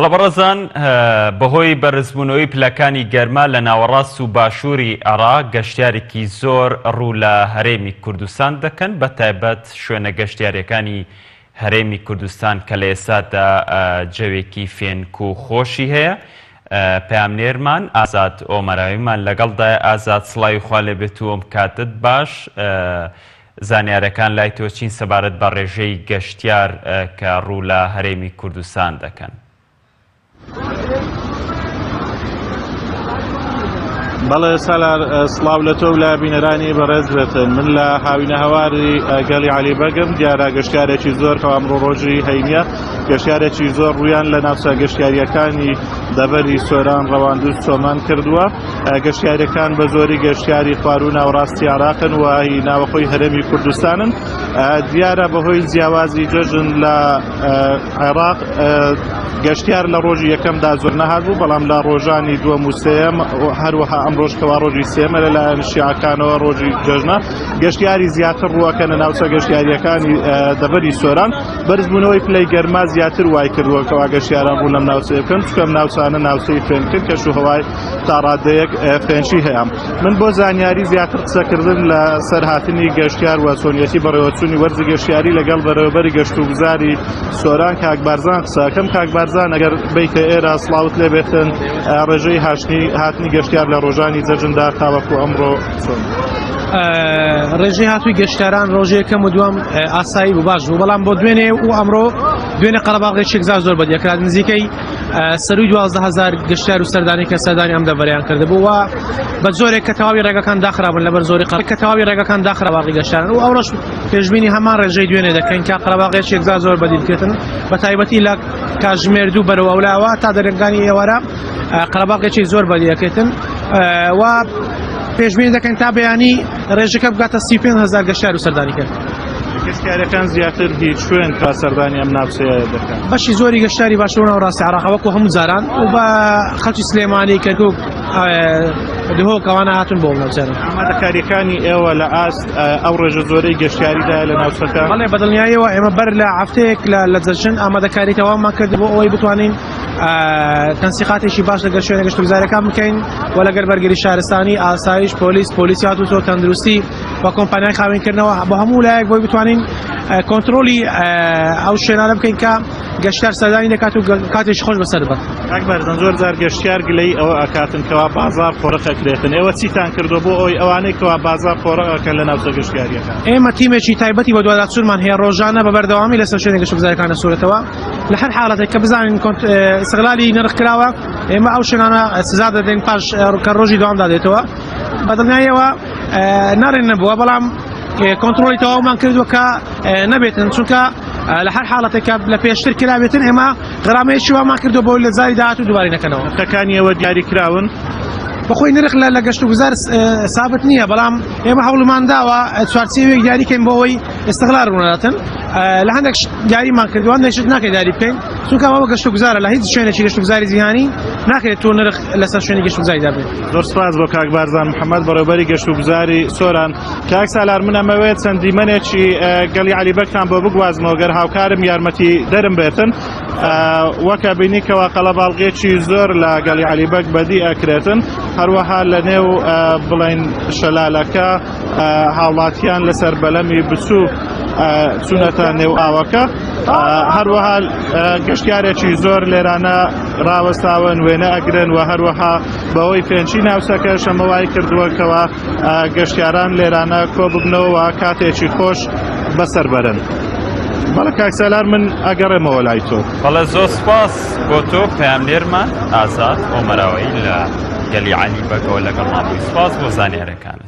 بەڕێزان بەهۆی بەرزبوونەوەی پلەکانی گەرما لە ناوەڕاست و باشووری عێراق گەشتیارێکی زۆر ڕوو لە هەرێمی کوردستان دەکەن بە تایبەت شوێنە گەشتیارەکانی هەرێمی کوردستان کە لە ئێستادا جەوێکی فێنک و خۆشی هەیە. پەیامنێرمان ئازاد ئۆمەراویمان لەگەڵدایە. ئازاد سڵاوی خوا لێبێت و ئەم کاتت باش. زانیارەکان لای تۆ چین سەبارەت بە ڕێژەی گەشتیار کە ڕوو لە هەرێمی کوردستان دەکەن؟ بەڵێ سالار سڵاو لە تۆ و لە بینەرانی بەڕێز بێتن. من لە هاوینە هەواری گەڵی عەلیبەگم دیارە گەشتیارێکی زۆر کە ئەمڕۆ ڕۆژی هەینیە، گەشتیارێکی زۆر ڕوویان لە ناوچە گەشتیاریەکانی دەبەری سۆران ڕەواندوو چۆمان کردووە. گەشتیارەکان بە زۆری گەشتیاری خوار و ناوەڕاستی عێراقن و ناوەخۆی هەرێمی کوردستانن. دیارە بەهۆی جیاوازی جەژن لە عێراق گەشتیار لە ڕۆژی یەکەمدا زۆر نەهات بوو، بەڵام لە ڕۆژانی دووەم و سێم هەروەها ئەم ڕۆژکەوا ڕۆژی سێمە لەلایەن شیعەکانەوە ڕۆژی جەژنە گەشتیاری زیاتر ڕووەکە لە ناوچە گەشتیاریەکانی دەبەری سۆران. بەرزبوونەوەی پلەی گەرما زیاتر وای کردووەکەوا گەشتیاران ڕوو لەم ناوچەیە بکەن، چونکە ئەم ناوچانە ناوچەی فێنکن کەش و هەوای تا ڕادەیەک فێنشی هەیە. من بۆ زانیاری زیاتر قسەکردن لە سەر هاتنی گەشتیار و چۆنیەتی بەڕێوەچوونی وەرزی گەشتیاری لەگەڵ بەرەوەبەری گەشت و گوزاری سۆران کاک بارزان قسەکەم. کاک بارزان ئەگەر بیکە ئێرە سڵاوت لێ بێتن ڕێژەی هاتنی گەشتیار لە ڕۆژانی جەژندا تاوەکو ئەمڕۆ چۆن؟ ڕێژەی هاتووی گەشتیاران ڕۆژەیەکەم و دووەم ئاسایی بوو باش بوو، بەڵام بۆ دوێنێ و ئەمڕۆ دوێنێ قەرەباڵغێکی زۆر بەدیەکرات نزیکەی سەرووی 12,000 گەشتیار و سەردانی کە سەردانی ئەم دەڤەریان کردبوو و بە زۆرێک کە تەواوی ڕێگەکان داخرابن لەبەر زۆری کە تەواوی ڕێگەکان داخراباڵغی گەشتیاران و ئەوڕۆژ پێشبینی هەمان ڕێژەی دوێنێ دەکەین کە قەرەباڵغێکی زۆر بەدی بکرێتن بە تایبەتی لە کاتژمێر دوو بەرەوە ئەولاوە تا دەرەنگانی ئێوارە قەرەباڵغێکی زۆر بەدیەکرێتن و پێشبینی دەکەین تا بەیانی ڕێژەکە بگاتە 35,000 گەشتیار و سەردانی کرد. گەشتیارەکان زیاتر هیچ شوێن کا سەردانی ئەم ناوچەیە دەکەن. بەشی زۆری گەشتیاری باشوور ناوەڕاستی عێراق وەکو هەموو جاران و بە خەڵکی سلێمانی کەرکووک دهۆکەوانە هاتون بۆ ناوچەرە. ئامادەکاریەکانی ئێوە لە ئاست ئەو ڕێژە زۆرەی گەشتیاریدا لە ناوچەکە؟ بەڵێ بەدڵنیاییەوە ئێمە بەر لە هەفتەیەک لە جەژن ئامادەکاری تەواومان کرد بۆ ئەوەی بتوانین تەنسیقاتێکی باش لەگەڵ شوێنە گەشت و گوزاریەکان بکەین و لەگەڵ بەرگری شارستانی، ئاسایش، پۆلیسی هاتووتۆ تەندروستی و کۆمپانیای خاوێنکردنەوە بۆ هەموو لایەک بۆی بتوانین کۆنتڕۆلی ئەو شوێنانە بکەین کە گەشتیار سەردانی دەکات و کاتێکی خۆش بەسەر بێت. کاک بارزان زۆر جار گەشتیار گلەی ئەوە ئەکاتن کەوا بازار خۆڕەخەکرێتن. ئێوە چیتان کردو بۆ ئەوەی ئەوانەی کەوا بازار خۆڕەکەن لە ناوچە گەشتیاریەکان؟ ئێمە تیمێکی تایبەتی بە دوواداچوورمان هەیە ڕۆژانە بە بەردەوامی لەسەر شوێنە گەشت و گوزاریەکانە سوورەتەوە لە هەر حاڵەتێک کە بزانین ئیستیغلالی نرخ کراوە ئێمە ئەو شوێنانە سزا دەدەین پاش کە ڕۆژی دوامدا دێتەوە. بەدڵنیاییەوە ناڕێن نەبووە، بەڵام کۆنتڕۆلی تەواومان کردووە کە نەبێتن، چونکە لە هەر حاڵەتێکە لە پێشتر کرابێتن ئێمە غرامەیەکی وامان کردو بۆ لە زاری داهات و دووبارەی نەکەنەوە. نرخەکانی ئێوە دیاری کراون؟ بەخۆی نرخ لە گەشت و گوزار سابت نییە، بەڵام ئێمە هەوڵمان داوە چوارچێوێک دیاریکەین بۆ ئەوەی ئیستیغلال ڕوونەداتن. لە هەندێک دیاریمان کردووە، هەندێکشت ناکەی دیاری بکەین، چونکە ئەوە گەشت و گوزارە لە هیچ شوێنێکی گەشت و گوزاری جیهانی ناکرێت تۆ نرخ لەسەر شوێنی گەشت و گوزاری دابێت. زۆر سپاس بۆ کاک بارزان محەممەد بەڕێوەبەری گەشت و گوزاری سۆران. کاک سالار من ئەمەوێت چەند دیمەنێکی گەڵی عەلیبەگتان بۆ بگوازمەوە گەر هاوکارم یارمەتی دەرم بێتن. وەکە بینیکەوە قەڵەباڵغێکی زۆر لە گەڵی عەلیبەگ بەدی ئەکرێتن، هەروەها لە نێو بڵێن شەلالەکە هاوڵاتیان لەسەر بەلەمی بچوو چوونەتە نێو ئاوەکە. هەروەها گەشتیارێکی زۆر لێرانە ڕاوەستاون وێنە ئەگرن و هەروەها بەوەی فێنچی ناوچەکە شەمەوای کردووەکەوە گەشتیاران لێرانە کۆ ببنەوە کاتێکی خۆش بەسەر بەرن. بەڵێ کاک سالار من ئەگەڕێمەوە لای تۆ. بەڵێ زۆر سپاس بۆ تۆ پەیامنێرمان ئازاد ئۆمەراوی لە گەلی عەلیبەگەوە لەگەڵ مابووی. سپاس بۆ زانیارەکانت.